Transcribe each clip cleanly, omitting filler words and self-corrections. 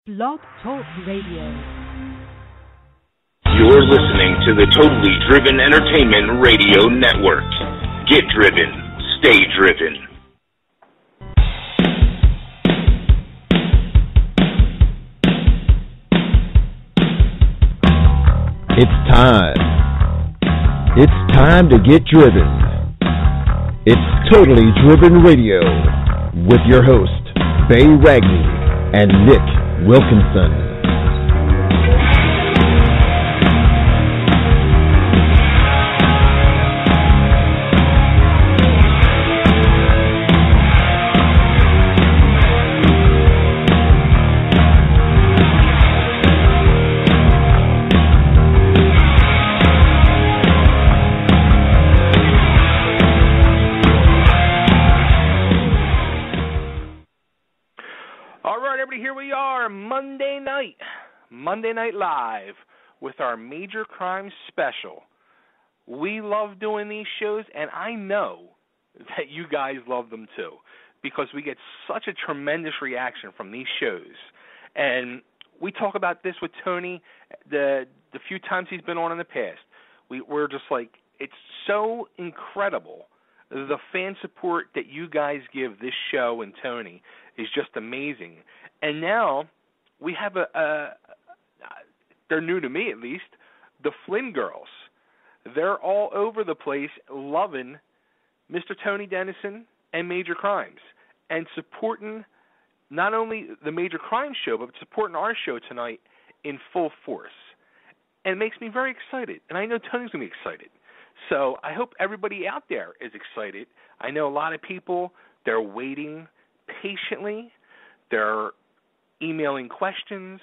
Blog Talk Radio. You're listening to the Totally Driven Entertainment Radio Network. Get driven. Stay driven. It's time. It's time to get driven. It's Totally Driven Radio with your host, Bay Ragney and Nick Wilkinson. Monday Night Live with our Major Crime Special. We love doing these shows, and I know that you guys love them too, because we get such a tremendous reaction from these shows. And we talk about this with Tony the few times he's been on in the past. We're just like, it's so incredible. The fan support that you guys give this show and Tony is just amazing. And now we have they're new to me at least, the Flynn-Girls. They're all over the place loving Mr. Tony Denison and Major Crimes and supporting not only the Major Crime show, but supporting our show tonight in full force. And it makes me very excited, and I know Tony's going to be excited. So I hope everybody out there is excited. I know a lot of people, they're waiting patiently. They're emailing questions,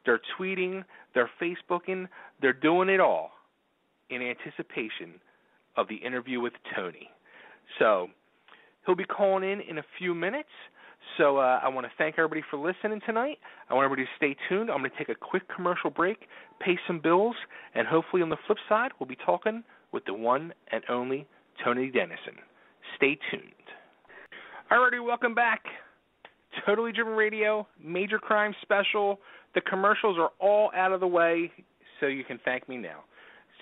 they're tweeting, they're Facebooking, they're doing it all in anticipation of the interview with Tony. So he'll be calling in a few minutes. So I want to thank everybody for listening tonight. I want everybody to stay tuned. I'm going to take a quick commercial break, pay some bills, and hopefully on the flip side, we'll be talking with the one and only Tony Denison. Stay tuned. All righty, welcome back. Totally Driven Radio, Major Crime Special. The commercials are all out of the way, so you can thank me now.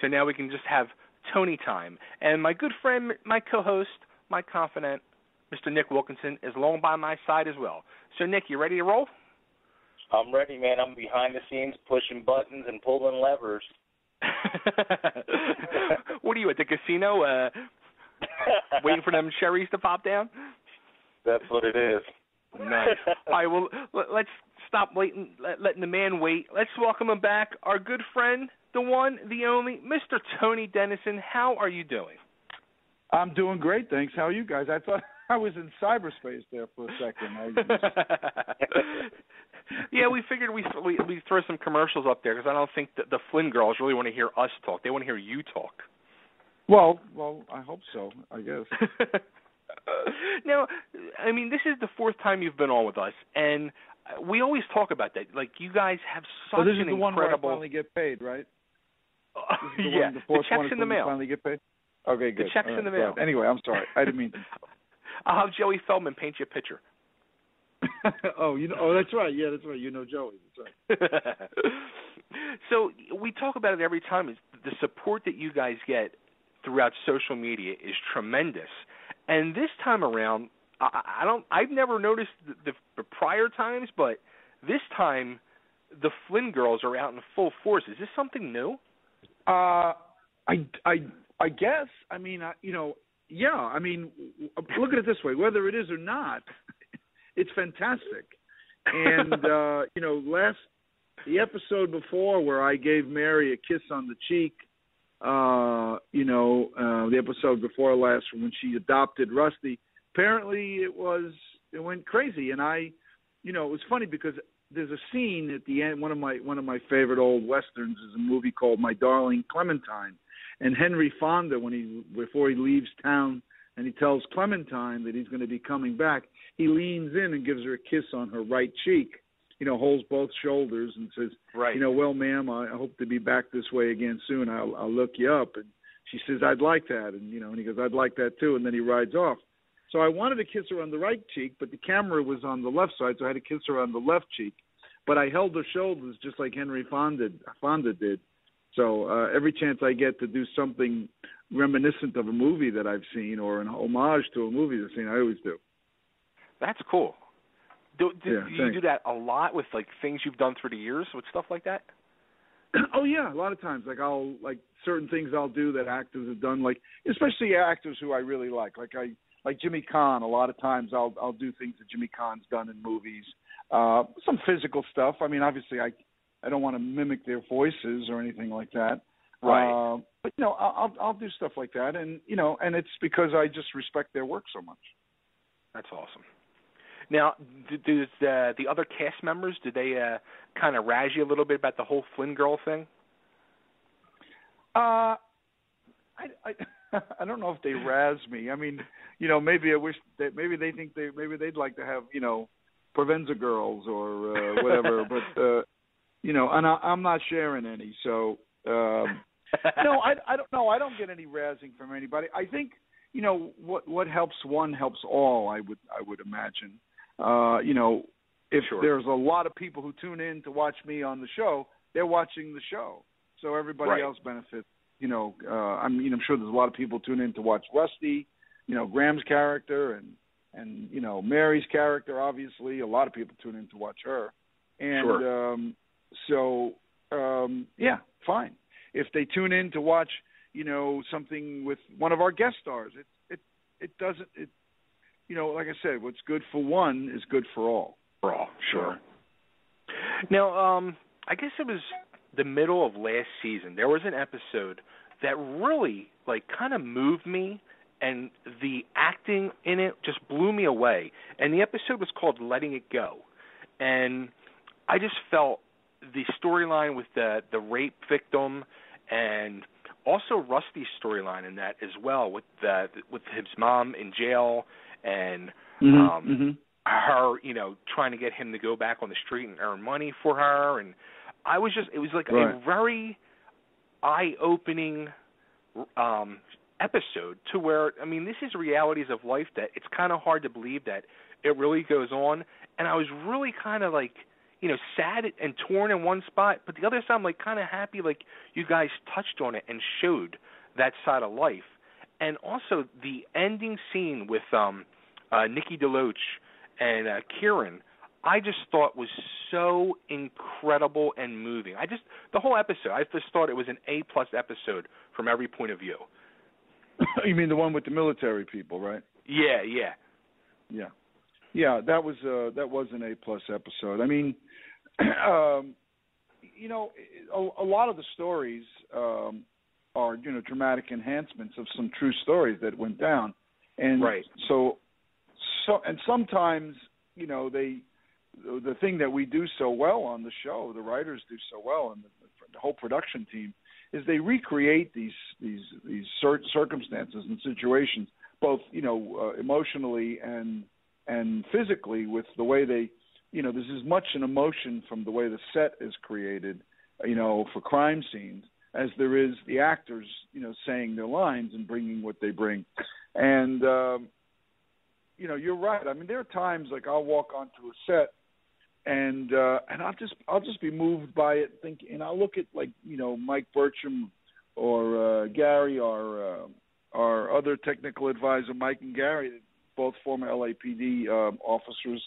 So now we can just have Tony time. And my good friend, my co-host, my confidant, Mr. Nick Wilkinson, is along by my side as well. So, Nick, you ready to roll? I'm ready, man. I'm behind the scenes pushing buttons and pulling levers. What are you, at the casino, waiting for them cherries to pop down? That's what it is. Nice. All right, well, let's stop letting the man wait. Let's welcome him back, our good friend, the one, the only, Mr. Tony Denison. How are you doing? I'm doing great, thanks. How are you guys? I thought I was in cyberspace there for a second. Yeah, we figured we throw some commercials up there because I don't think that the Flynn-Girls really want to hear us talk. They want to hear you talk. Well, I hope so, I guess. Now, I mean, this is the fourth time you've been on with us, and we always talk about that. Like, you guys have such this is an the one incredible... where I finally get paid, right? Yeah, the check's in the mail. Finally get paid? Okay, good. The check's in the mail. Anyway, I'm sorry. I didn't mean to. I'll have Joey Feldman paint you a picture. That's right. Yeah, that's right. You know Joey. That's right. So we talk about it every time. Is the support that you guys get throughout social media is tremendous. And this time around, I've never noticed the prior times, but this time the Flynn-Girls are out in full force. Is this something new? I guess. I mean, yeah. I mean, look at it this way: whether it is or not, it's fantastic. And the episode before where I gave Mary a kiss on the cheek. The episode before last when she adopted Rusty, apparently it went crazy. And it was funny because there's a scene at the end, one of my favorite old Westerns is a movie called My Darling Clementine. And Henry Fonda, before he leaves town and he tells Clementine that he's going to be coming back, he leans in and gives her a kiss on her right cheek. Holds both shoulders and says, right. Well, ma'am, I hope to be back this way again soon. I'll look you up. And she says, I'd like that. And he goes, I'd like that too. And then he rides off. So I wanted to kiss her on the right cheek, but the camera was on the left side, so I had to kiss her on the left cheek. but I held her shoulders just like Henry Fonda did. So every chance I get to do something reminiscent of a movie that I've seen or an homage to a movie I've seen, I always do. That's cool. Do you thanks. do that a lot with like things you've done through the years with stuff like that? Oh yeah, a lot of times. I'll certain things I'll do that actors have done, like especially actors who I really like Jimmy Caan. A lot of times I'll do things that Jimmy Caan's done in movies. Some physical stuff. I mean, obviously I don't want to mimic their voices or anything like that. Right. But I'll do stuff like that, and and it's because I just respect their work so much. That's awesome. Now, do the other cast members, did they kind of razz you a little bit about the whole Flynn-Girl thing? I don't know if they razz me. I mean, maybe I wish that maybe they think maybe they'd like to have Provenza Girls or whatever, but and I'm not sharing any. So no, I don't know. I don't get any razzing from anybody. I think what helps one helps all. I would imagine. If there's a lot of people who tune in to watch me on the show, they're watching the show, so everybody else benefits. I'm sure there's a lot of people tune in to watch Rusty, Graham's character, and Mary's character. Obviously, a lot of people tune in to watch her, and yeah, fine. If they tune in to watch, something with one of our guest stars, it doesn't. Like I said, what's good for one is good for all. For all, sure. Now, I guess it was the middle of last season. There was an episode that really, kind of moved me, and the acting in it just blew me away. And the episode was called Letting It Go. And I just felt the storyline with the rape victim and also Rusty's storyline in that as well, with his mom in jail and her, trying to get him to go back on the street and earn money for her. And it was like a very eye-opening episode to where, I mean, this is realities of life that it's kind of hard to believe that it really goes on. And I was really kind of sad and torn in one spot, but the other side I'm kind of happy you guys touched on it and showed that side of life. And also the ending scene with Nikki DeLoach and Kieran, I just thought was so incredible and moving. The whole episode, I just thought it was an A+ episode from every point of view. You mean the one with the military people, right? Yeah. That was an A+ episode. I mean, a lot of the stories are dramatic enhancements of some true stories that went down, and so and sometimes the thing that we do so well on the show, the writers do so well, and the whole production team, is they recreate these circumstances and situations, both emotionally and physically, with the way they, there's as much an emotion from the way the set is created, for crime scenes, as there is the actors, saying their lines and bringing what they bring. And, you're right. I mean, there are times I'll walk onto a set and I'll just be moved by it, and I'll look at Mike Burcham or Gary or our other technical advisor, Mike and Gary, both former LAPD officers,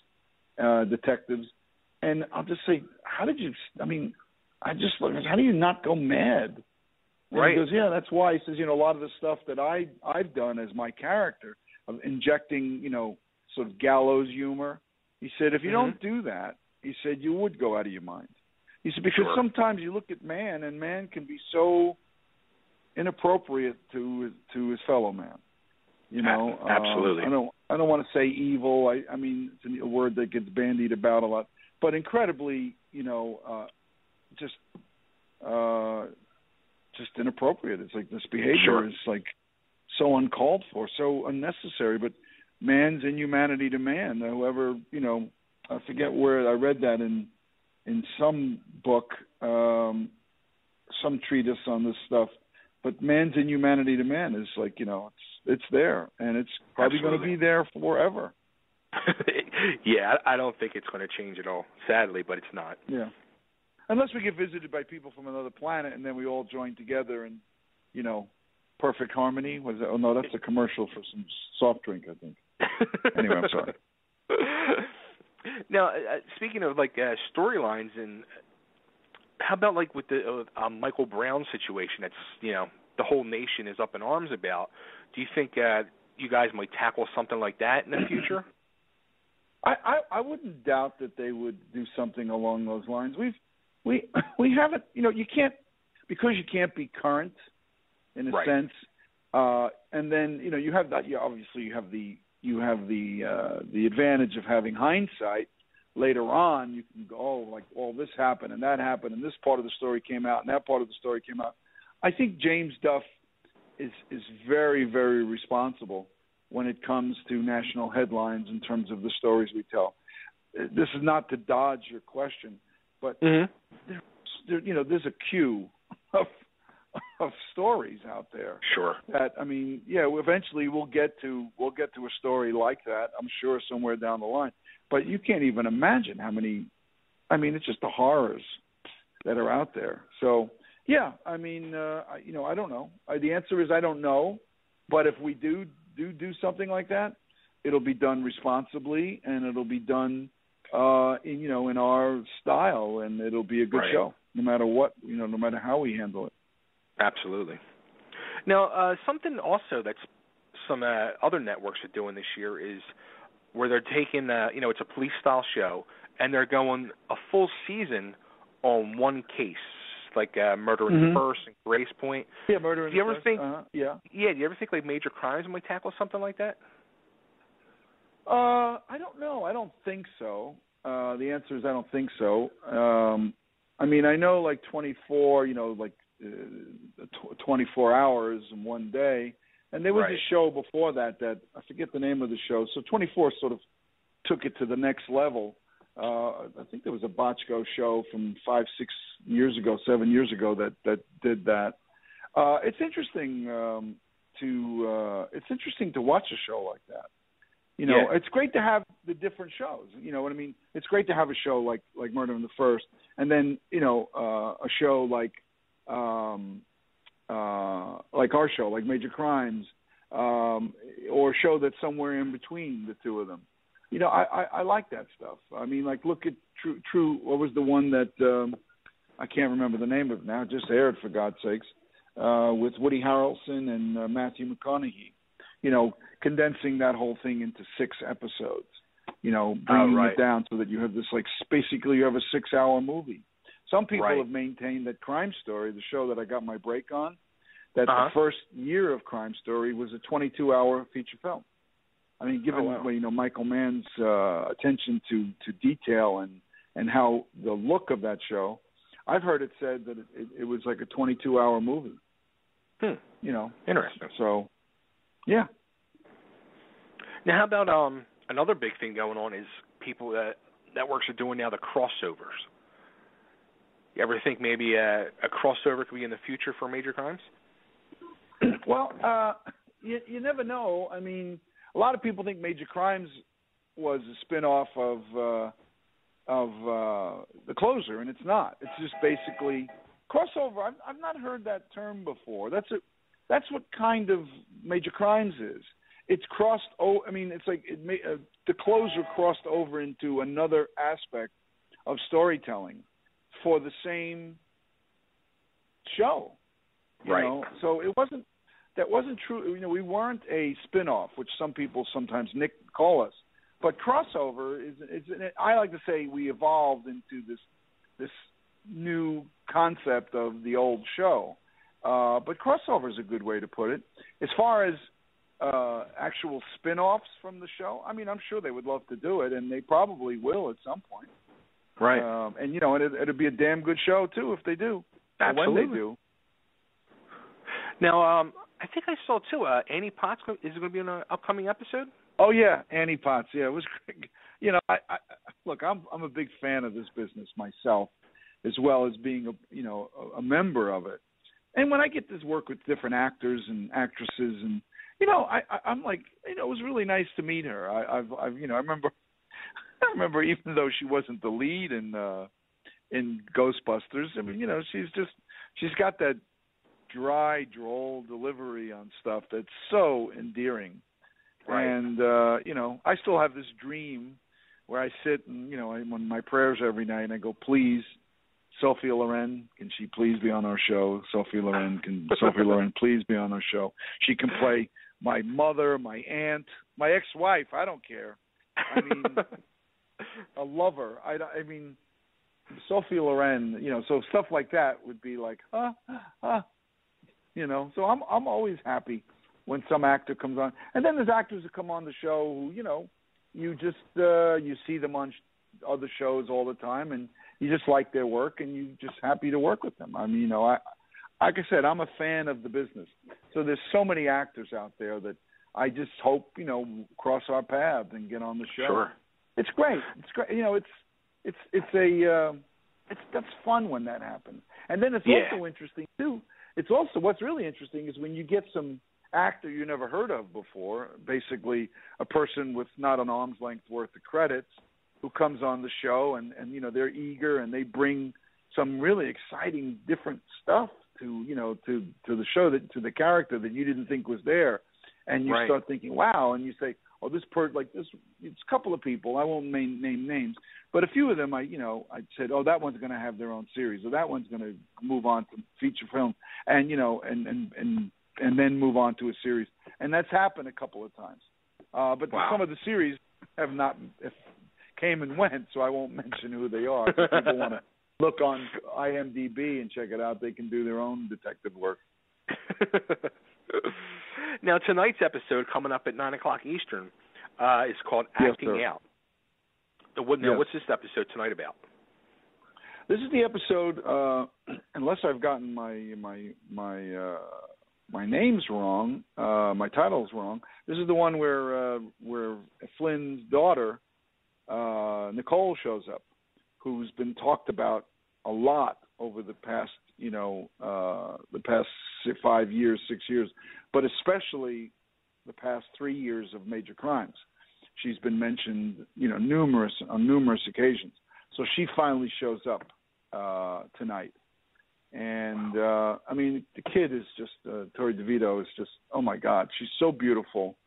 detectives, and I'll just say, how do you not go mad? And he goes, yeah, that's why. He says, a lot of the stuff that I've done as my character, of injecting, sort of gallows humor. He said, if you don't do that, he said, you would go out of your mind. He said, because sometimes you look at man, and man can be so inappropriate to his fellow man. Absolutely. I don't want to say evil. I mean, it's a word that gets bandied about a lot, but incredibly, just inappropriate. It's like this behavior is so uncalled for, so unnecessary. But man's inhumanity to man. Whoever, I forget where I read that in some book, some treatise on this stuff. But man's inhumanity to man is it's there, and it's probably going to be there forever. Yeah, I don't think it's going to change at all, sadly, but it's not. Yeah. Unless we get visited by people from another planet and then we all join together and, perfect harmony. Was it? Oh, no, that's a commercial for some soft drink, I think. Anyway, I'm sorry. Now, speaking of, storylines, and how about, with the Michael Brown situation that's, the whole nation is up in arms about, do you think you guys might tackle something like that in the future? I wouldn't doubt that they would do something along those lines. We haven't, you can't, because you can't be current in a sense, and then you have that. Obviously, you have the advantage of having hindsight. Later on, you can go, this happened and that happened, and this part of the story came out and that part of the story came out. I think James Duff is very, very responsible when it comes to national headlines in terms of the stories we tell. This is not to dodge your question, but there's a queue of stories out there. Sure. That eventually we'll get to a story like that, I'm sure, somewhere down the line. But you can't even imagine how many. It's just the horrors that are out there. So yeah, I don't know. The answer is I don't know. But if we do something like that, it'll be done responsibly and it'll be done in our style, and it'll be a good show, no matter what, no matter how we handle it. Absolutely. Now, something also that's some other networks are doing this year is where they're taking, it's a police-style show, and they're going a full season on one case, like Murder in the First and Grace Point. Yeah, Murder in the First. Yeah, do you ever think Major Crimes might tackle something like that? I don't know. I don't think so. The answer is I don't think so. I know 24, 24 hours in one day. And there was a show before that I forget the name of the show. So 24 sort of took it to the next level. I think there was a Bochco show from 5, 6 years ago, 7 years ago that did that. It's interesting to watch a show like that. It's great to have the different shows. You know what I mean? It's great to have a show like Murder in the First, and then a show like our show, like Major Crimes, or a show that's somewhere in between the two of them. I like that stuff. Look at True. What was the one that I can't remember the name of it now? It just aired, for God's sakes, with Woody Harrelson and Matthew McConaughey. Condensing that whole thing into 6 episodes. Bringing it down so that you have this basically you have a 6-hour movie. Some people have maintained that Crime Story, the show that I got my break on, that the first year of Crime Story was a 22-hour feature film. Given Michael Mann's attention to detail and how the look of that show, I've heard it said that it was like a 22-hour movie. Interesting. So, yeah. Now, how about another big thing going on is networks are doing now the crossovers. You ever think maybe a crossover could be in the future for Major Crimes? Well, you never know. A lot of people think Major Crimes was a spin-off of The Closer, and it's not. It's just basically crossover. I've not heard that term before. That's what kind of Major Crimes is. It's crossed. It's like The Closer crossed over into another aspect of storytelling for the same show. You know? So that wasn't true. We weren't a spin-off, which some people sometimes call us. But crossover is I like to say we evolved into this new concept of the old show. But crossover is a good way to put it. As far as actual spin-offs from the show, I'm sure they would love to do it, and they probably will at some point. Right. And it'll be a damn good show too if they do. Absolutely. When they do. Now, I think I saw too. Annie Potts is going to be in an upcoming episode. Oh yeah, Annie Potts. Yeah, it was great. I look, I'm a big fan of this business myself, as well as being a member of it. And when I get to work with different actors and actresses, and I'm like, it was really nice to meet her. I remember even though she wasn't the lead in Ghostbusters, I mean, she's got that dry, droll delivery on stuff that's so endearing. Right. And I still have this dream where I sit and I'm on my prayers every night and I go, please, Sophia Loren, can she please be on our show? Sophia Loren, can Sophia Loren please be on our show? She can play my mother, my aunt, my ex-wife. I don't care. I mean, a lover. I mean, Sophia Loren. So stuff like that would be like, So I'm always happy when some actor comes on, and then there's actors that come on the show who you just you see them on other shows all the time, and you just like their work, and you're just happy to work with them. I mean, like I said, I'm a fan of the business. So there's so many actors out there that I just hope, cross our paths and get on the show. Sure. It's great. It's great. That's fun when that happens. And then it's also interesting too. It's also, what's really interesting is when you get some actor you never heard of before, basically a person with not an arm's length worth of credits, who comes on the show and they're eager and they bring some really exciting different stuff to the show, to the character that you didn't think was there, and you start thinking, wow, and you say, oh, it's a couple of people, I won't name names, but a few of them I said, oh, that one's going to have their own series, or that one's going to move on to feature film, and and then move on to a series, and that's happened a couple of times, but some of the series have not. Came and went, so I won't mention who they are. If people want to look on IMDb and check it out, they can do their own detective work. Now, tonight's episode, coming up at 9 o'clock Eastern, is called Acting Out. What's this episode tonight about? This is the episode, unless I've gotten my names wrong, my titles wrong, this is the one where Flynn's daughter, Nicole, shows up, who's been talked about a lot over the past 5 years, 6 years, but especially the past 3 years of Major Crimes. She's been mentioned, on numerous occasions. So she finally shows up tonight, and I mean, the kid is just Tori DeVito is just, oh my God, she's so beautiful,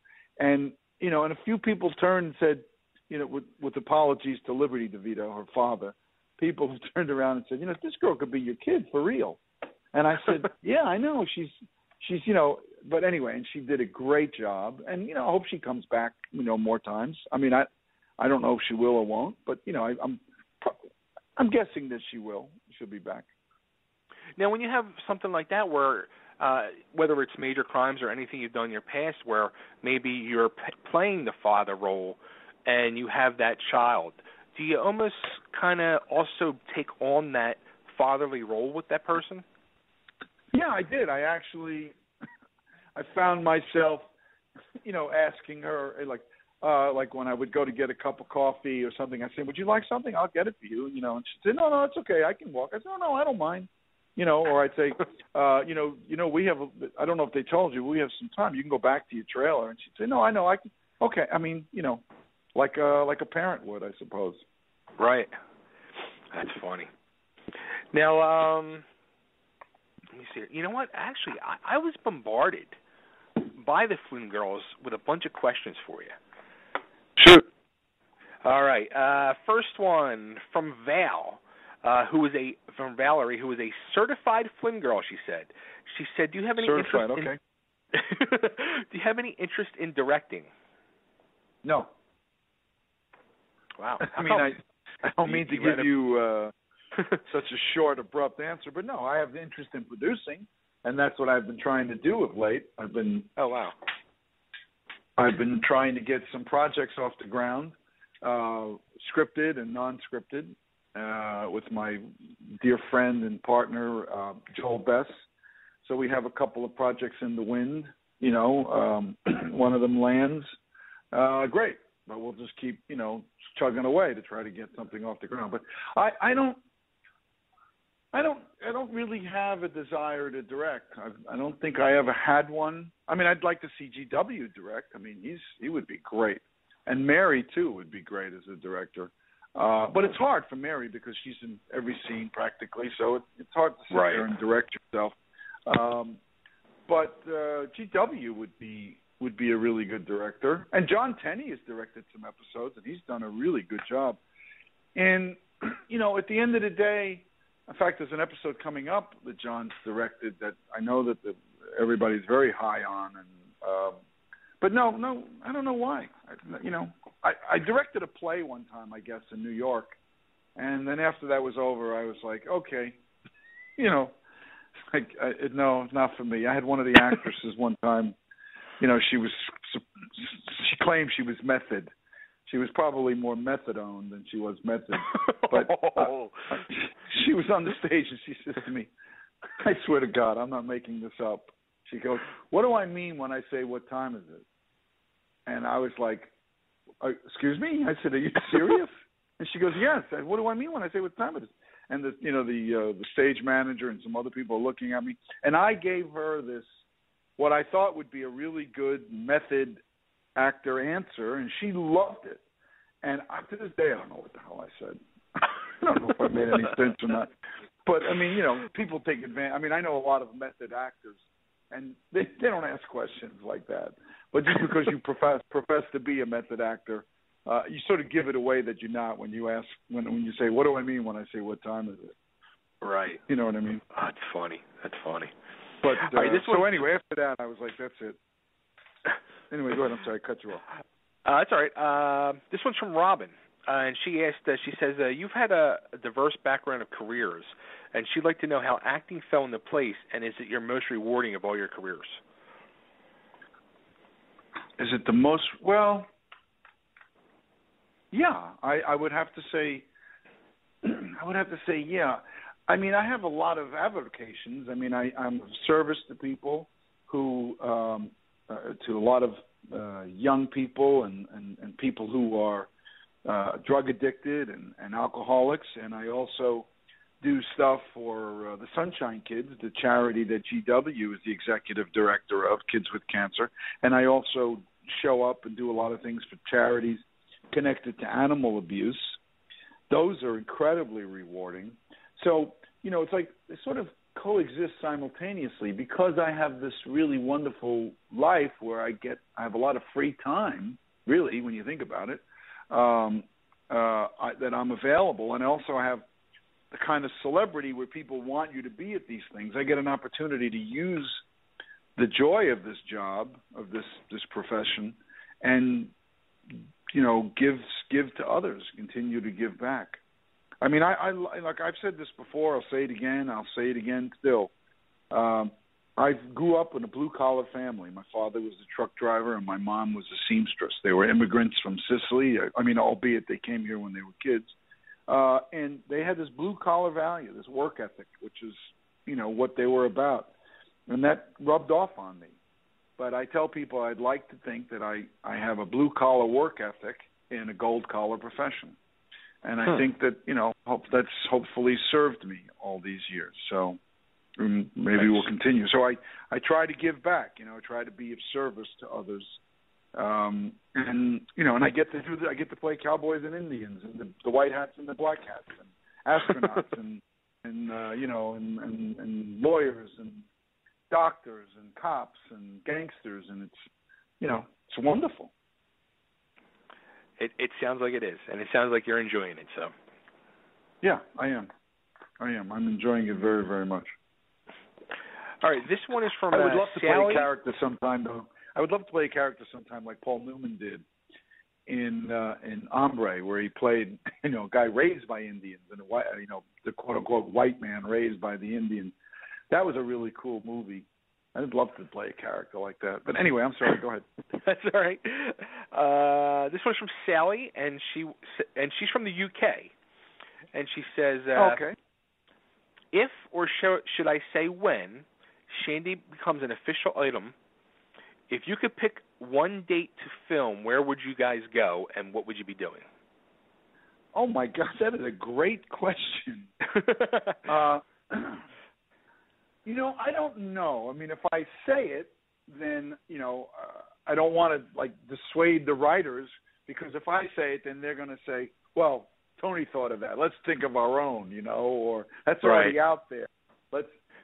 and and a few people turned and said, with apologies to Liberty DeVito, her father, people have turned around and said, this girl could be your kid for real. And I said, yeah, I know. She's but anyway, and she did a great job. And, I hope she comes back, more times. I mean, I don't know if she will or won't, but, I'm guessing that she will. She'll be back. Now, when you have something like that where whether it's Major Crimes or anything you've done in your past where maybe you're playing the father role, and you have that child, do you almost kind of also take on that fatherly role with that person? Yeah, I did. I found myself, asking her, like when I would go to get a cup of coffee or something, I'd say, would you like something? I'll get it for you, and she'd say, no, it's okay, I can walk. I said, no, I don't mind. Or I'd say, we have, I don't know if they told you, we have some time. You can go back to your trailer. And she'd say, no, I know, I can. Okay, I mean, like a parent would, I suppose. Right. That's funny. Now, let me see. You know what? Actually, I was bombarded by the Flynn-Girls with a bunch of questions for you. Shoot. All right. First one from Valerie, who is a certified Flynn-Girl. She said, "Do you have any certified? Interest Okay. Do you have any interest in directing?" No. Wow. I mean, I don't mean to give you such a short, abrupt answer, but no, I have interest in producing, and that's what I've been trying to do of late. I've been trying to get some projects off the ground, scripted and non-scripted, with my dear friend and partner, Joel Bess. So we have a couple of projects in the wind. One of them lands. Great. But we'll just keep, chugging away to try to get something off the ground. But I don't don't really have a desire to direct. I don't think I ever had one. I mean, I'd like to see GW direct. I mean, he would be great, and Mary too would be great as a director. But it's hard for Mary because she's in every scene practically, so it's hard to sit there and direct yourself. But GW would be a really good director, and John Tenney has directed some episodes, and he's done a really good job. And at the end of the day, in fact, there's an episode coming up that John's directed that I know that everybody's very high on, and but no, I don't know why. I directed a play one time, I guess, in New York, and then after that was over, I was like, okay, no, it's not for me. I had one of the actresses one time, she claimed she was method. She was probably more methadone than she was method. But she was on the stage and she says to me, I swear to God, I'm not making this up. She goes, what do I mean when I say what time is it? And I was like, excuse me? I said, are you serious? And she goes, yes. I said, what do I mean when I say what time it is? And the stage manager and some other people are looking at me. And I gave her this, what I thought would be a really good method actor answer, and she loved it. And to this day, I don't know what the hell I said. I don't know if I made any sense or not. But, I mean, people take advantage. I mean, I know a lot of method actors, and they don't ask questions like that. But just because you profess to be a method actor, you sort of give it away that you're not when you ask, when you say, what do I mean when I say what time is it? Right. You know what I mean? That's funny. But right, anyway, after that, I was like, that's it. Anyway, go ahead. I'm sorry, I cut you off. That's all right. This one's from Robin, and she asked. She says, "You've had a diverse background of careers, and she'd like to know how acting fell into place, and is it your most rewarding of all your careers?" Is it the most? Well, yeah. I would have to say. Yeah. I mean, I have a lot of avocations. I mean, I'm of service to people who. To a lot of young people and people who are drug addicted and alcoholics. And I also do stuff for the Sunshine Kids, the charity that GW is the executive director of, Kids with Cancer. And I also show up and do a lot of things for charities connected to animal abuse. Those are incredibly rewarding. So, it's like they sort of coexist simultaneously because I have this really wonderful life where I have a lot of free time, really, when you think about it, that I'm available. And also I have the kind of celebrity where people want you to be at these things. I get an opportunity to use the joy of this job, of this profession, and, give to others, continue to give back. I mean, I like I've said this before. I'll say it again. I'll say it again still. I grew up in a blue-collar family. My father was a truck driver, and my mom was a seamstress. They were immigrants from Sicily. I mean, albeit they came here when they were kids. And they had this blue-collar value, this work ethic, which is, what they were about. And that rubbed off on me. But I tell people I'd like to think that I have a blue-collar work ethic in a gold-collar profession. And I think that, that's hopefully served me all these years. So maybe we'll continue. So I try to give back, I try to be of service to others. And I get to play cowboys and Indians and the white hats and the black hats and astronauts and lawyers and doctors and cops and gangsters. And it's wonderful. It sounds like it is, and it sounds like you're enjoying it. So, yeah, I am. I'm enjoying it very, very much. All right, this one is from. I would love to Sally. play a character sometime, though. I would love to play a character sometime like Paul Newman did in Hombre, where he played, a guy raised by Indians and the quote unquote white man raised by the Indians. That was a really cool movie. I'd love to play a character like that. But anyway, I'm sorry. Go ahead. That's all right. This one's from Sally, and she's from the UK. And she says, okay. If, or should I say when, Shandy becomes an official item, if you could pick one date to film, where would you guys go, and what would you be doing? Oh, my God, that is a great question. I don't know. I mean, if I say it, then, I don't want to, like, dissuade the writers, because if I say it, then they're going to say, well, Tony thought of that. Let's think of our own, or that's already out there.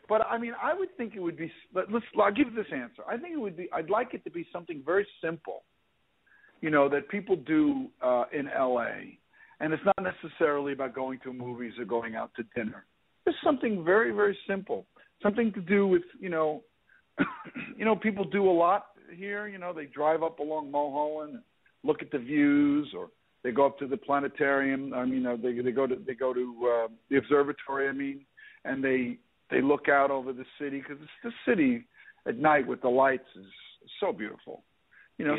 But, I mean, I would think it would be, I'll give you this answer. I think it would be, I'd like it to be something very simple, that people do in L.A., and it's not necessarily about going to movies or going out to dinner. It's something very, very simple. Something to do with, people do a lot here. They drive up along Mulholland, look at the views, or they go up to the planetarium. I mean, they go to the observatory. I mean, and they look out over the city, because the city at night with the lights is so beautiful.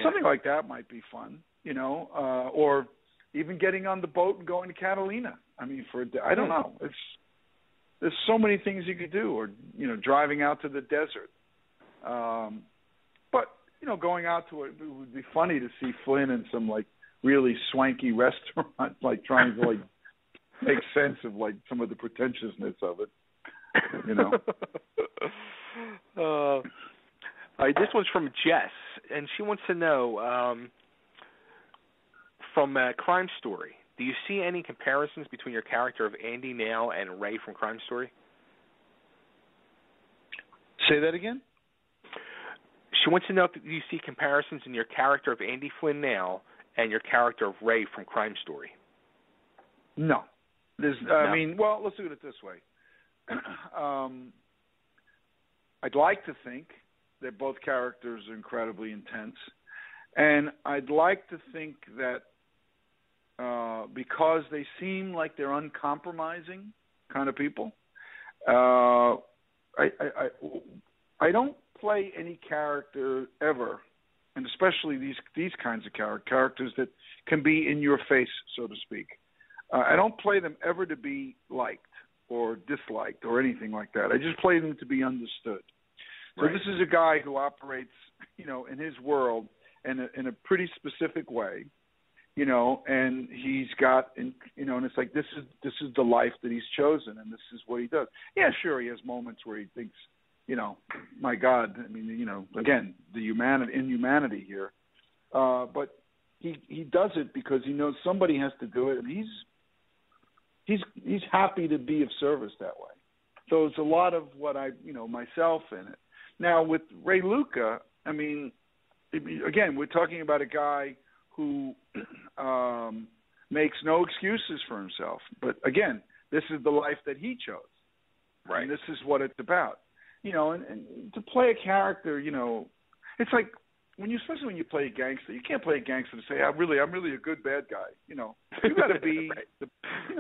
Something like that might be fun. Or even getting on the boat and going to Catalina. I mean, I don't know. There's so many things you could do, or driving out to the desert. But going out to it would be funny to see Flynn in some like really swanky restaurant, like trying to like make sense of like some of the pretentiousness of it. All right, this one's from Jess, and she wants to know from Crime Story. Do you see any comparisons between your character of Andy Nail and Ray from Crime Story? Say that again? She wants to know if you see comparisons in your character of Andy Flynn Nail and your character of Ray from Crime Story. No. No. I mean, well, let's look at it this way. I'd like to think that both characters are incredibly intense, and I'd like to think that because they seem like they're uncompromising kind of people, I don't play any character ever, and especially these kinds of characters that can be in your face, so to speak. I don't play them ever to be liked or disliked or anything like that. I just play them to be understood. So This is a guy who operates, in his world in a pretty specific way, and he's got, and it's like this is the life that he's chosen, and this is what he does. Yeah, sure, he has moments where he thinks, my God, I mean, again, the inhumanity here, but he does it because he knows somebody has to do it, and he's happy to be of service that way. So it's a lot of what myself in it. Now with Ray Luca, I mean, again, we're talking about a guy who makes no excuses for himself. But again, this is the life that he chose. Right. And this is what it's about. And to play a character, it's like especially when you play a gangster, you can't play a gangster to say, I'm really a good bad guy. You got to be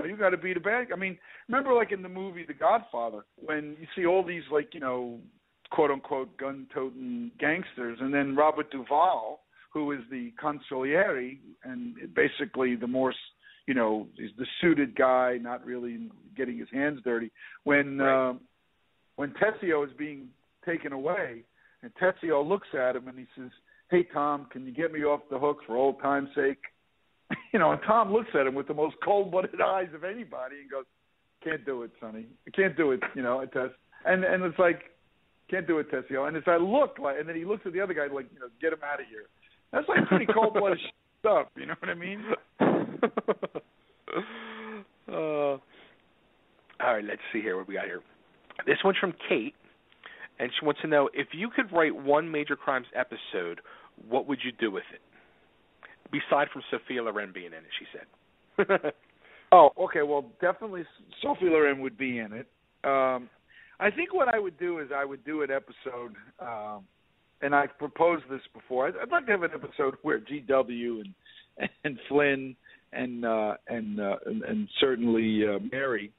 you got to be the bad guy. I mean, remember like in the movie The Godfather, when you see all these like, quote unquote gun-toting gangsters, and then Robert Duvall, who is the consigliere and basically the more, he's the suited guy, not really getting his hands dirty. When Tessio is being taken away, and Tessio looks at him and he says, "Hey, Tom, can you get me off the hook for old time's sake?" And Tom looks at him with the most cold-blooded eyes of anybody and goes, "Can't do it, Sonny. I can't do it, Tess." And it's like, "Can't do it, Tessio." And as I look, like, and then he looks at the other guy like, "Get him out of here." That's like pretty cold-blooded stuff. You know what I mean? All right, let's see here what we got here. This one's from Kate, and she wants to know, if you could write one Major Crimes episode, what would you do with it? Beside from Sophia Loren being in it, she said. Oh, okay. Well, definitely Sophia Loren would be in it. I think what I would do is I would do an episode, and I've proposed this before. I'd like to have an episode where GW and Flynn and certainly Mary,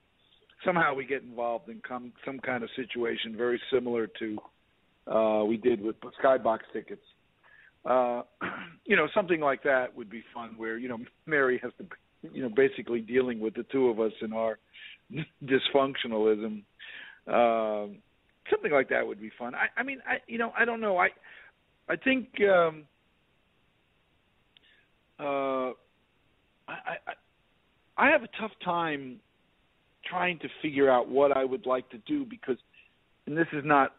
somehow we get involved in some kind of situation very similar to we did with Skybox tickets. Something like that would be fun, where Mary has to, basically dealing with the two of us in our dysfunctionalism. Something like that would be fun. I mean, I don't know. I think I have a tough time trying to figure out what I would like to do, because and this is not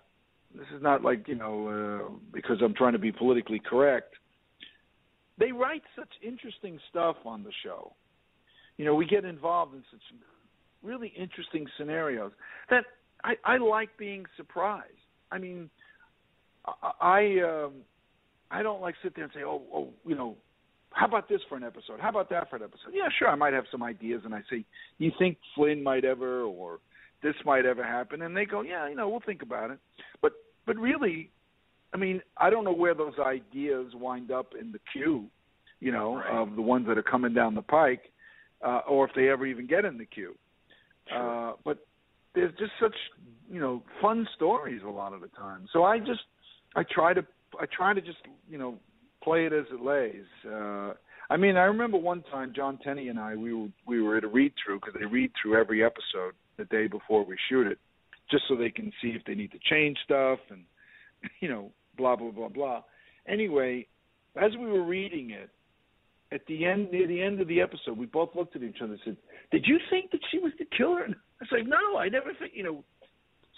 like, because I'm trying to be politically correct. They write such interesting stuff on the show. We get involved in such really interesting scenarios that I like being surprised. I mean, I don't like sit there and say, how about this for an episode? How about that for an episode? Yeah, sure, I might have some ideas, and I say, you think Flynn might ever, or this might ever happen? And they go, yeah, we'll think about it. But really, I mean, I don't know where those ideas wind up in the queue, right. of the ones that are coming down the pike, or if they ever even get in the queue. Sure. But there's just such, fun stories a lot of the time. So I try to just, play it as it lays. I mean, I remember one time John Tenney and I, we were at a read-through, because they read through every episode the day before we shoot it, just so they can see if they need to change stuff and, blah, blah, blah, blah. Anyway, as we were reading it, near the end of the episode, we both looked at each other and said, did you think that she was the killer? And I was like, no, I never think,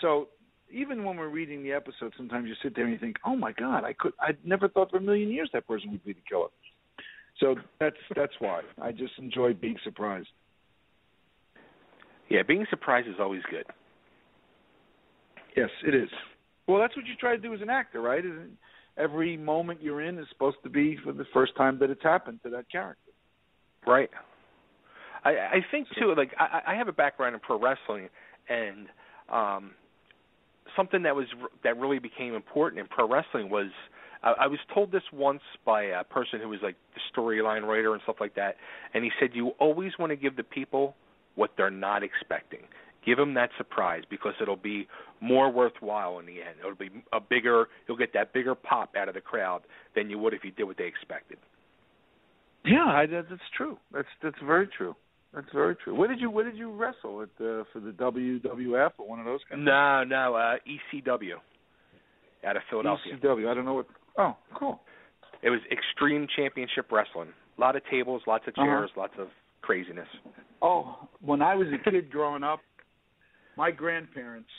So even when we're reading the episode, sometimes you sit there and you think, oh, my God, I'd never thought for a million years that person would be the killer. So that's why. I just enjoy being surprised. Yeah, being surprised is always good. Yes, it is. Well, that's what you try to do as an actor, right? Every moment you're in is supposed to be for the first time that it's happened to that character. Right. I think, too, like, I have a background in pro wrestling, and something that really became important in pro wrestling was, I was told this once by a person who was, like, the storyline writer and stuff like that, and he said, you always want to give the people what they're not expecting. Give them that surprise, because it'll be more worthwhile in the end. It'll be you'll get that bigger pop out of the crowd than you would if you did what they expected. Yeah, that's true. That's very true. That's very true. Where did you wrestle at for the WWF or one of those guys? No, ECW out of Philadelphia. ECW. I don't know what. Oh, cool. It was Extreme Championship Wrestling. A lot of tables, lots of chairs, lots of craziness. Oh, when I was a kid growing up, my grandparents,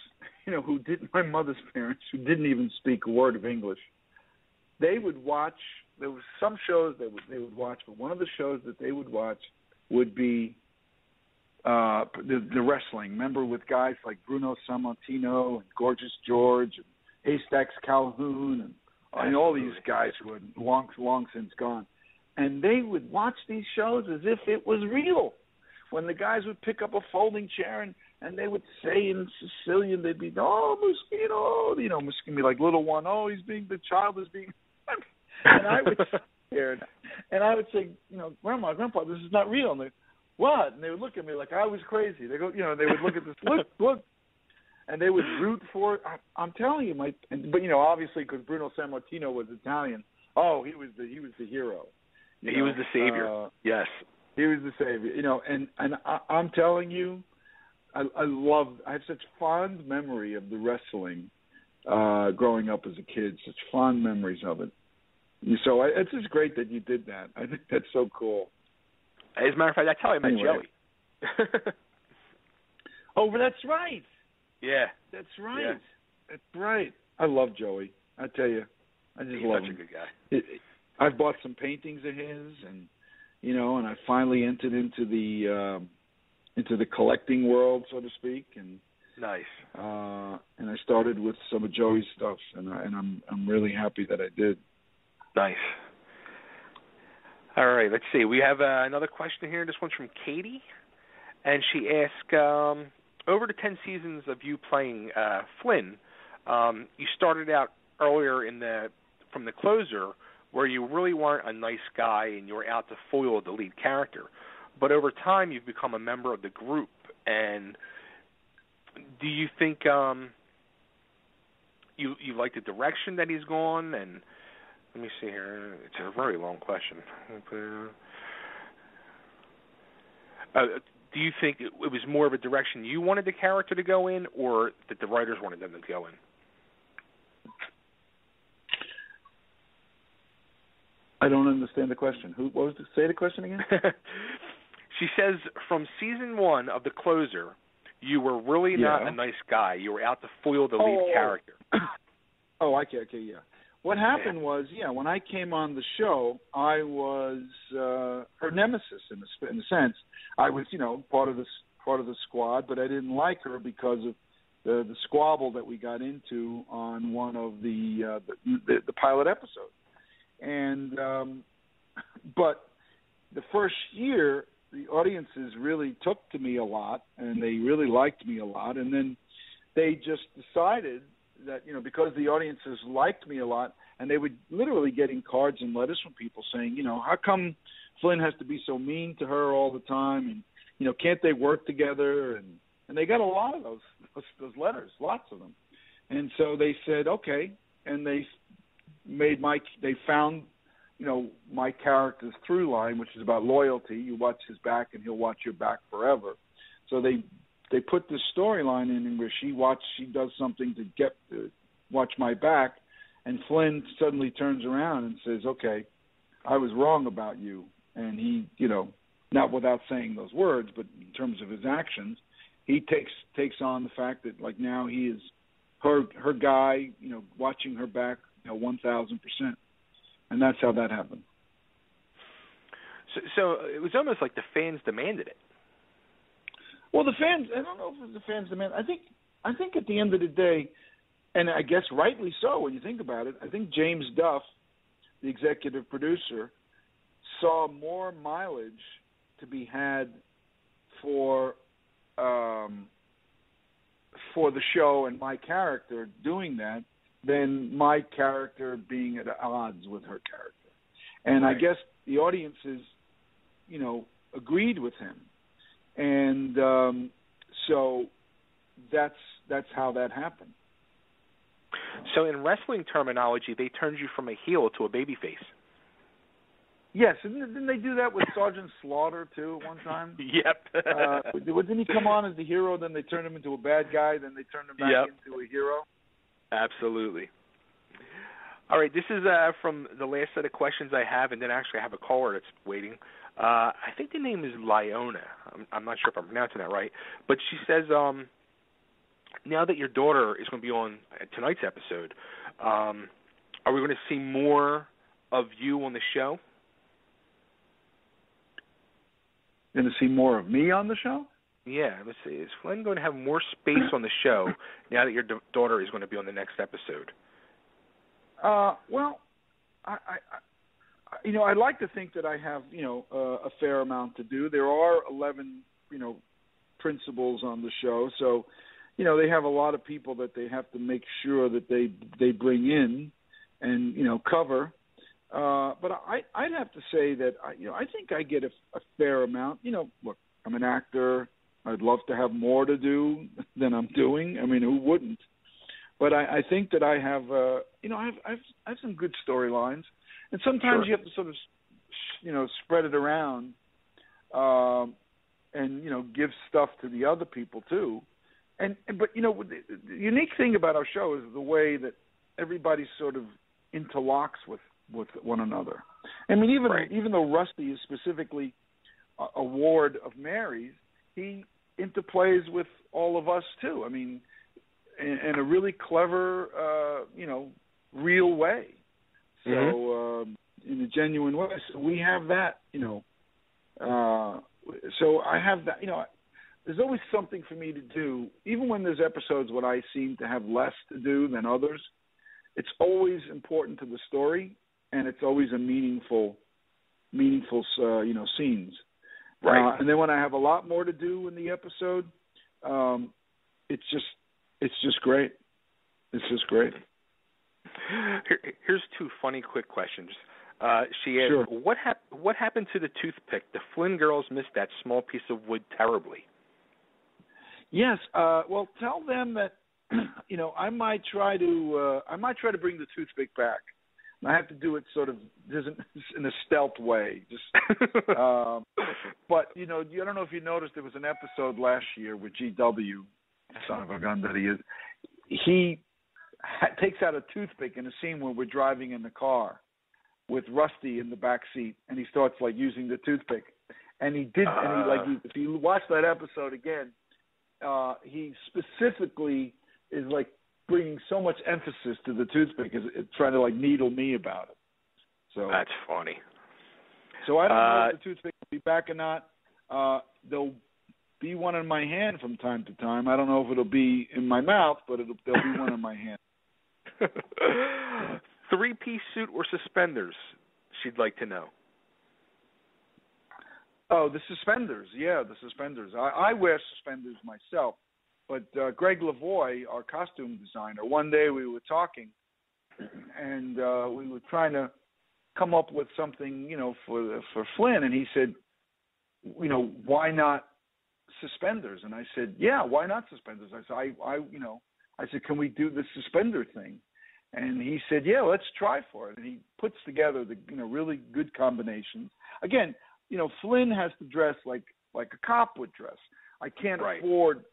my mother's parents, who didn't even speak a word of English, they would watch. There was some shows they would watch, but one of the shows that they would watch would be the wrestling. Remember, with guys like Bruno Sammartino and Gorgeous George and Haystacks Calhoun and all these guys who had long since gone. And they would watch these shows as if it was real. When the guys would pick up a folding chair and they would say in Sicilian, they'd be, oh, Moschino, Moschino be like, little one, oh, the child is being, and I would sit there and I would say, Grandma, Grandpa, this is not real. And they, what? And they would look at me like I was crazy. They go, they would look at this, look, and they would root for it. I'm telling you, but obviously because Bruno Sammartino was Italian, he was the hero. He was the savior. Yes. He was the savior, and I'm telling you, I have such fond memory of the wrestling growing up as a kid, such fond memories of it. So it's just great that you did that. I think that's so cool. As a matter of fact, that's how I met Joey. Oh, but that's right. Yeah. That's right. Yeah. That's right. I love Joey. I tell you, I just love him. He's such a good guy. I've bought some paintings of his, and I finally entered into the collecting world, so to speak, and nice. And I started with some of Joey's stuff, and I'm really happy that I did. Nice. All right, let's see. We have another question here. This one's from Katie, and she asked, over the 10 seasons of you playing Flynn, you started out earlier from the closer, where you really weren't a nice guy and you were out to foil the lead character. But over time, you've become a member of the group. And do you think you like the direction that he's gone? And let me see here. It's a very long question. Do you think it was more of a direction you wanted the character to go in, or that the writers wanted them to go in? I don't understand the question. Say the question again? She says, from season 1 of The Closer, you were really not a nice guy. You were out to foil the lead character. Okay, yeah. What happened was, when I came on the show, I was her nemesis in a sense. I was, part of the squad, but I didn't like her because of the squabble that we got into on one of the pilot episodes. And but the first year, the audiences really took to me a lot, and they really liked me a lot. And then they just decided that, because the audiences liked me a lot, and they were literally getting cards and letters from people saying, how come Flynn has to be so mean to her all the time, and can't they work together? And they got a lot of those letters, lots of them. And so they said, okay, and they found my character's through line, which is about loyalty. You watch his back, and he'll watch your back forever. So they put this storyline in where she does something to watch my back, and Flynn suddenly turns around and says, okay, I was wrong about you. And he, not without saying those words, but in terms of his actions, he takes on the fact that, like, now he is her guy, watching her back 1,000%. And that's how that happened. So it was almost like the fans demanded it. Well, the fans, I don't know if it was the fans demand. I think at the end of the day, and I guess rightly so when you think about it, I think James Duff, the executive producer, saw more mileage to be had for the show and my character doing that than my character being at odds with her character. And right. I guess the audiences, agreed with him. And so that's how that happened. So in wrestling terminology, they turned you from a heel to a babyface. Yes, didn't they do that with Sergeant Slaughter too at one time? Yep. Didn't he come on as the hero, then they turned him into a bad guy, then they turned him back into a hero? Absolutely. All right, this is from the last set of questions I have, and then actually I have a caller that's waiting. I think the name is Lyona. I'm not sure if I'm pronouncing that right. But she says, now that your daughter is going to be on tonight's episode, are we going to see more of you on the show? Going to see more of me on the show? Yeah, let's see. Is Flynn going to have more space on the show now that your daughter is going to be on the next episode? Well, I'd like to think that I have, a fair amount to do. There are 11, principals on the show, so, they have a lot of people that they have to make sure that they bring in and, cover. But I'd have to say that, I think I get a fair amount. Look, I'm an actor. I'd love to have more to do than I'm doing. I mean, who wouldn't? But I think that I have, I have some good storylines, and sometimes you have to sort of, spread it around, and give stuff to the other people too. But the unique thing about our show is the way that everybody sort of interlocks with one another. I mean, even though Rusty is specifically a ward of Mary's, he interplays with all of us too. I mean, in a really clever, real way. So in a genuine way. So we have that, so I have that, there's always something for me to do. Even when there's episodes when I seem to have less to do than others, it's always important to the story, and it's always a meaningful, scenes. Right. And then when I have a lot more to do in the episode, it's just great. It's just great. Here's two funny quick questions. She asked, sure. What happened to the toothpick? The Flynn-Girls missed that small piece of wood terribly. Yes. Well, tell them that I might try to bring the toothpick back. And I have to do it sort of in a stealth way. But I don't know if you noticed, there was an episode last year with GW, son of a gun that he is. He takes out a toothpick in a scene where we're driving in the car with Rusty in the back seat, and he starts using the toothpick. And he did, if you watch that episode again, he specifically is like bringing so much emphasis to the toothpick, it's trying to like needle me about it. So that's funny. So I don't know if the toothpick will be back or not. There'll be one in my hand from time to time. I don't know if it'll be in my mouth, but there'll be one in my hand. 3-piece suit or suspenders? She'd like to know. Oh, the suspenders. Yeah, the suspenders. I wear suspenders myself. But Greg Lavoie, our costume designer, one day we were talking, and we were trying to come up with something, for Flynn, and he said, why not suspenders? And I said, yeah, why not suspenders? I said, I said, can we do the suspender thing? And he said, yeah, let's try for it. And he puts together the really good combinations. Again, Flynn has to dress like a cop would dress. I can't afford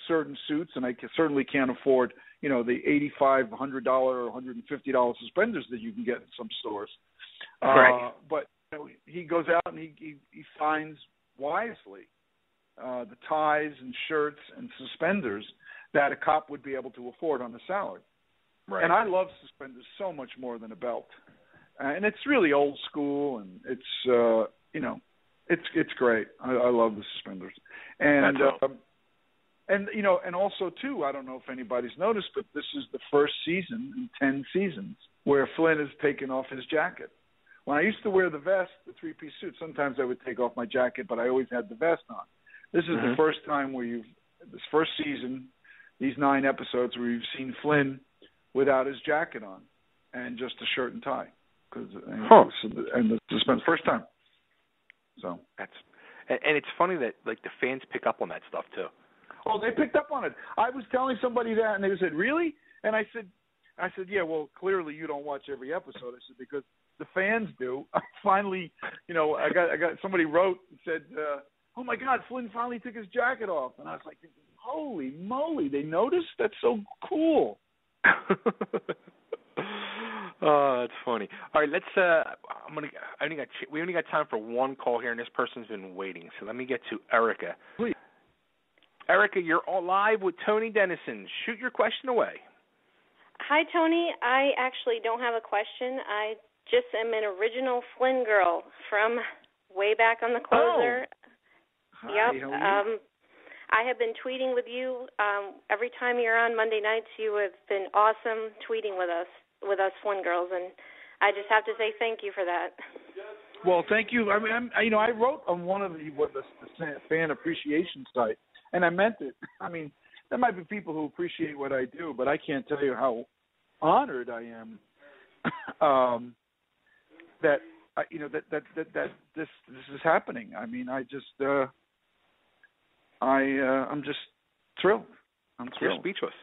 certain suits, and I certainly can't afford, the $85, $100, or $150 suspenders that you can get in some stores. Right. But he goes out and he finds wisely the ties and shirts and suspenders that a cop would be able to afford on a salary. Right. And I love suspenders so much more than a belt. And it's really old school, and it's it's great. I love the suspenders. And and also too, I don't know if anybody's noticed, but this is the first season in 10 seasons where Flynn has taken off his jacket. When I used to wear the vest, the 3-piece suit, sometimes I would take off my jacket, but I always had the vest on. This is the first time where this first season, these 9 episodes where you've seen Flynn without his jacket on and just a shirt and tie. And the first time. So and it's funny that the fans pick up on that stuff too. Oh, they picked up on it. I was telling somebody that, and they said, "Really?" And I said, "Yeah. Well, clearly you don't watch every episode." I said, "Because the fans do." I finally, I got somebody wrote and said, "Oh my God, Flynn finally took his jacket off," and I was like, "Holy moly! They noticed? That's so cool." Oh, that's funny. All right, let's. We only got time for one call here, and this person's been waiting. So let me get to Erica. Please. Erica, you're all live with Tony Denison. Shoot your question away. Hi, Tony. I actually don't have a question. I just am an original Flynn girl from way back on the closer. Oh. Hi, yep. How are you? I have been tweeting with you every time you're on Monday nights. You have been awesome tweeting with us Flynn girls, and I just have to say thank you for that. Well, thank you. I mean, I wrote on one of the fan appreciation site, and I meant it. I mean, there might be people who appreciate what I do, but I can't tell you how honored I am that this is happening. I mean, I'm just thrilled. I'm thrilled. You're speechless.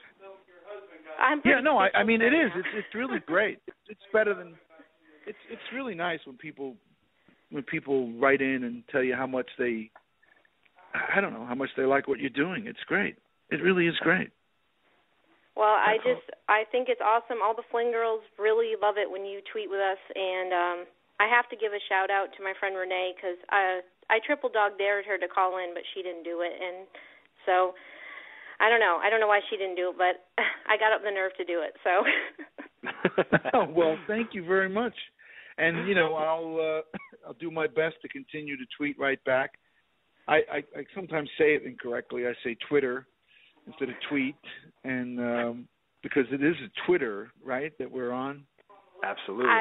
I mean, it is. It's really great. It's better than. It's really nice when people write in and tell you how much they. I don't know how much they like what you're doing. It's great. It really is great. Well, I think it's awesome. All the Flynn girls really love it when you tweet with us, and I have to give a shout out to my friend Renee because I triple dog dared her to call in, but she didn't do it, and so I don't know. I don't know why she didn't do it, but I got up the nerve to do it. So. Well, thank you very much, and I'll do my best to continue to tweet right back. I sometimes say it incorrectly. I say Twitter instead of tweet, and because it is a Twitter, right, that we're on. Absolutely.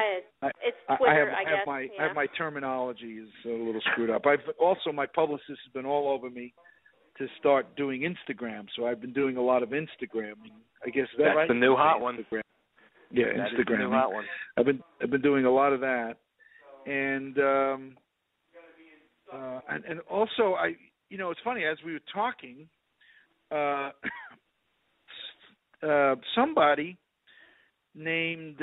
It's Twitter, I guess. I have my terminology is a little screwed up. My publicist has been all over me to start doing Instagram, so I've been doing a lot of Instagramming. I guess that's right? The new hot one. Yeah, that Instagram. Is the new hot one. I've been doing a lot of that, and also it's funny as we were talking, somebody named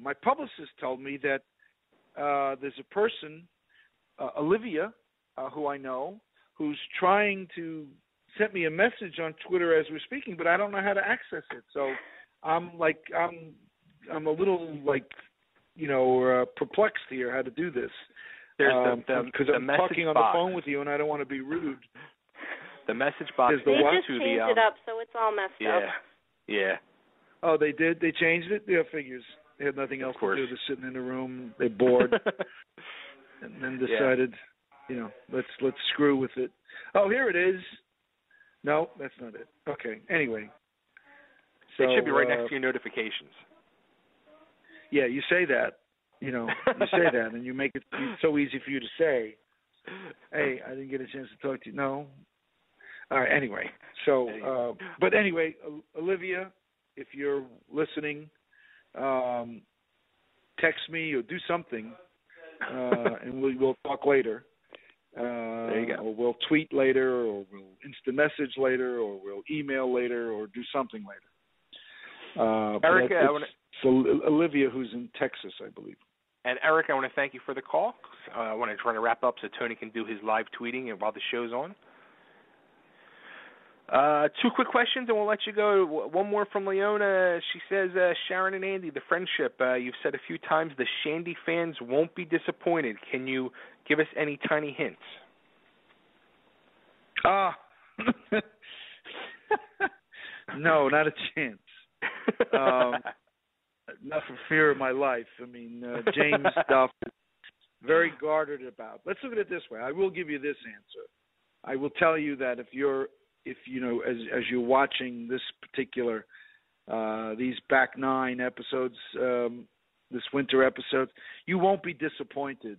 my publicist told me that there's a person, Olivia, who I know, who's trying to send me a message on Twitter as we're speaking, but I don't know how to access it. So I'm a little perplexed here how to do this. There's because I'm talking on the phone with you and I don't want to be rude. The message box. Is the they what? just changed it up, so it's all messed up. Yeah. Oh, they did? They changed it? Yeah, figures. They had nothing else to do. They're sitting in a room. They're bored. And then decided, let's screw with it. Oh, here it is. No, that's not it. Okay. Anyway. So, it should be right next to your notifications. Yeah, you say that. You say that, and you make it so easy for you to say, hey, I didn't get a chance to talk to you. No. All right, anyway. So, but anyway, Olivia, if you're listening, text me or do something, and we'll talk later. There you go. Or we'll tweet later, or we'll instant message later, or we'll email later, or do something later. Erica, Olivia, who's in Texas, I believe. And Eric, I want to thank you for the call. I want to try to wrap up so Tony can do his live tweeting while the show's on. 2 quick questions, and we'll let you go. One more from Leona. She says, Sharon and Andy, the friendship, you've said a few times the Shandy fans won't be disappointed. Can you give us any tiny hints? No, not a chance. Not for fear of my life. I mean, James stuff is very guarded about. Let's look at it this way. I will give you this answer. I will tell you that as you're watching this particular these back 9 episodes, this winter episode, you won't be disappointed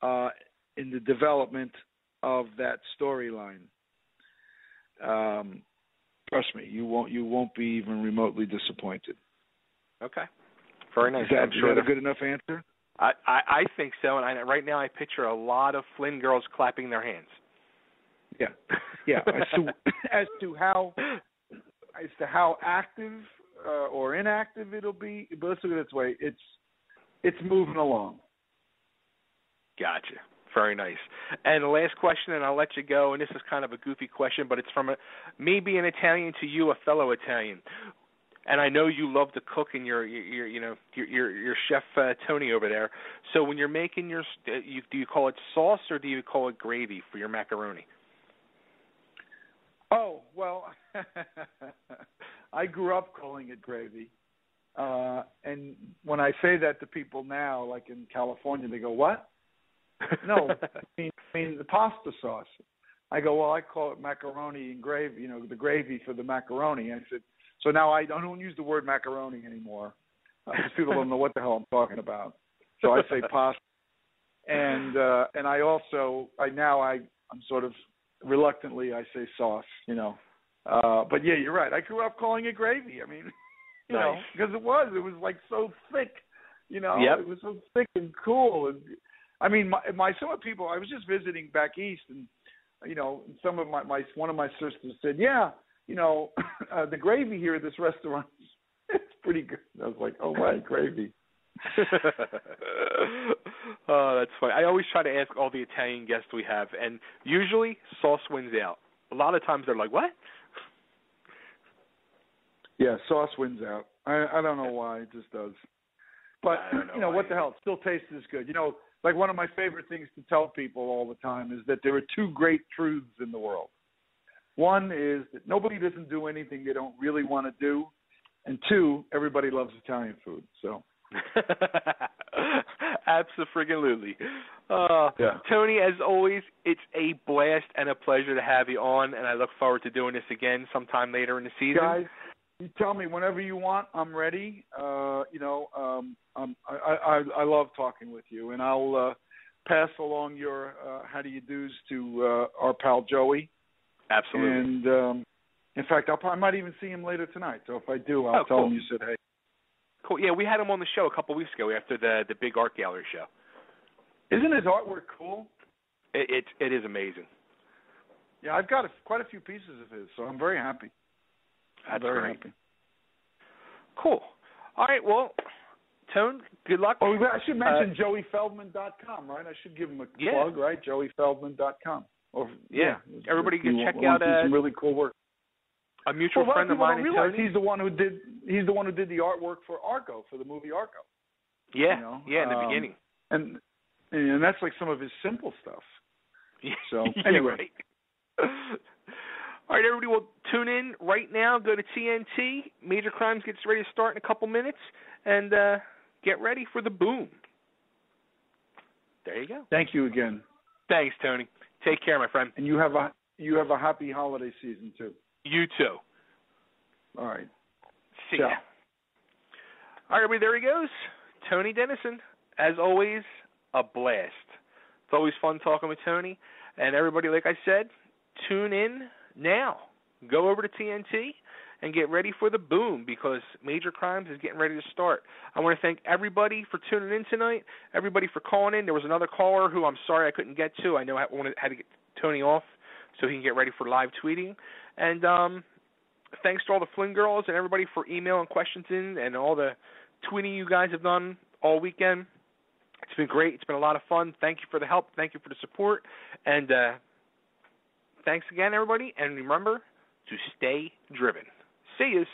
in the development of that storyline. Trust me, you won't be even remotely disappointed. Okay, very nice. Is that a good enough answer? I think so, and right now I picture a lot of Flynn-Girls clapping their hands. Yeah. As to how active or inactive it'll be, but let's look at it this way: it's moving along. Gotcha. Very nice. And the last question, and I'll let you go. And this is kind of a goofy question, but it's from me being Italian to you, a fellow Italian. And I know you love to cook, and your chef Tony over there. So when you're making do you call it sauce or do you call it gravy for your macaroni? Oh, well, I grew up calling it gravy. And when I say that to people now, like in California, they go, what? No, I mean the pasta sauce. I go, well, I call it macaroni and gravy, the gravy for the macaroni. I said, so now I don't use the word macaroni anymore because people don't know what the hell I'm talking about. So I say pasta. And I'm sort of reluctantly I say sauce, But yeah, you're right. I grew up calling it gravy. I mean, because it was like so thick, Yep. It was so thick and cool. And I mean, some of the people, I was just visiting back east, and some of one of my sisters said, yeah, the gravy here at this restaurant, it's pretty good. I was like, oh, right, gravy. Oh, that's funny. I always try to ask all the Italian guests we have, and usually sauce wins out. A lot of times they're like, what? Yeah, sauce wins out. I don't know why. It just does. But, what the hell? It still tastes as good. Like one of my favorite things to tell people all the time is that there are 2 great truths in the world. One is that nobody doesn't do anything they don't really want to do. And 2, everybody loves Italian food. So. Absolutely. Yeah. Tony, as always, it's a blast and a pleasure to have you on, and I look forward to doing this again sometime later in the season. Guys, you tell me whenever you want. I'm ready. I love talking with you, and I'll pass along your how do you do's to our pal Joey. Absolutely. And in fact, I might even see him later tonight. So if I do, I'll tell him you said hey. Cool. Yeah, we had him on the show a couple weeks ago after the big art gallery show. Isn't his artwork cool? It is amazing. Yeah, I've got quite a few pieces of his, so I'm very happy. That's very great. happy. Cool. All right, well, Tone, good luck. Oh, I should mention joeyfeldman.com, right? I should give him a plug, right? joeyfeldman.com. Everybody can check out some really cool work. A mutual friend of mine, Tony. He's the one who did the artwork for Argo, for the movie Argo. Yeah, in the beginning. And that's like some of his simple stuff. Yeah. So anyway. Right. All right, everybody, will tune in right now. Go to TNT. Major Crimes gets ready to start in a couple minutes, and get ready for the boom. There you go. Thank you again. Thanks, Tony. Take care, my friend. And you have a happy holiday season too. You too. All right. See ya. All right, everybody, there he goes. Tony Denison. As always, a blast. It's always fun talking with Tony. And everybody, like I said, tune in now. Go over to TNT and get ready for the boom, because Major Crimes is getting ready to start. I want to thank everybody for tuning in tonight, everybody for calling in. There was another caller who I'm sorry I couldn't get to. I know I had to get Tony off so he can get ready for live tweeting. And thanks to all the Flynn-Girls and everybody for emailing questions in, and all the tweeting you guys have done all weekend. It's been great. It's been a lot of fun. Thank you for the help. Thank you for the support. And thanks again, everybody. And remember to stay driven. See yous.